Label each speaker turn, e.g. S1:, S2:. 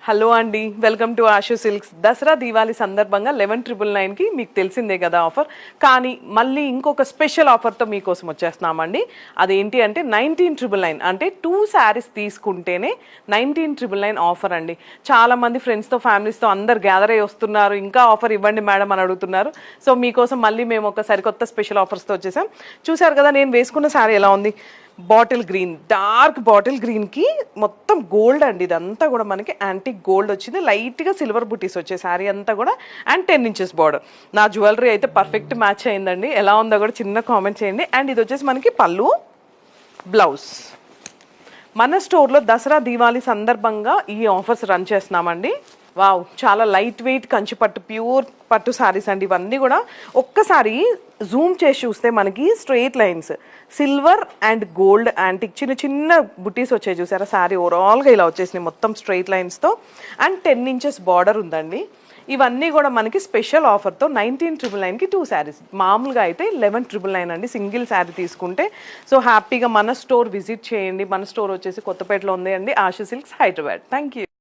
S1: Hello అండి, welcome to Ashu silks. Dasara Diwali సందర్భంగా 11,999కి మీకు తెలిసిందే కదా ఆఫర్. కానీ మళ్ళీ ఇంకొక స్పెషల్ ఆఫర్తో మీకోసం వచ్చేస్తున్నామండి. అదేంటి అంటే 19,999, అంటే 2 శారీస్ తీసుకుంటేనే 19,999 ఆఫర్ అండి. చాలామంది ఫ్రెండ్స్తో ఫ్యామిలీస్తో అందరు గ్యాదర్ అయ్యి వస్తున్నారు, ఇంకా ఆఫర్ ఇవ్వండి మేడం అని అడుగుతున్నారు. సో మీకోసం మళ్ళీ మేము ఒక సరికొత్త స్పెషల్ ఆఫర్స్తో వచ్చేసాం. చూసారు కదా నేను వేసుకున్న శారీ ఎలా ఉంది, బాటిల్ గ్రీన్, డార్క్ బాటిల్ గ్రీన్కి మొత్తం గోల్డ్ అండి. ఇదంతా కూడా మనకి యాంటిక్ గోల్డ్ వచ్చింది, లైట్గా సిల్వర్ బుటీస్ వచ్చే శారీ అంతా కూడా, అండ్ 10 inches బార్డర్. నా జ్యువెలరీ అయితే పర్ఫెక్ట్ మ్యాచ్ అయిందండి. ఎలా ఉందో కూడా చిన్న కామెంట్ చేయండి. అండ్ ఇది వచ్చేసి మనకి పళ్ళు, బ్లౌజ్. మన స్టోర్లో దసరా దీవాలి సందర్భంగా ఈ ఆఫర్స్ రన్ చేస్తున్నామండి. వావ్, చాలా లైట్ వెయిట్ కంచి పట్టు, ప్యూర్ పట్టు శారీస్ అండి. ఇవన్నీ కూడా ఒక్కసారి జూమ్ చేసి చూస్తే మనకి straight lines, silver and gold antique చిన్న చిన్న బుటీస్ వచ్చాయి చూసారా. శారీ ఓవరాల్గా ఇలా వచ్చేసినాయి మొత్తం స్ట్రెయిట్ లైన్స్తో, అండ్ 10 inches బార్డర్ ఉందండి. ఇవన్నీ కూడా మనకి స్పెషల్ ఆఫర్తో 19,999కి 2 శారీస్. మామూలుగా అయితే 11,999 అండి సింగిల్ శారీ తీసుకుంటే. సో హ్యాపీగా మన స్టోర్ విజిట్ చేయండి. మన స్టోర్ వచ్చేసి కొత్తపేటలో ఉంది అండి, Ashu silks, Hyderabad. Thank you.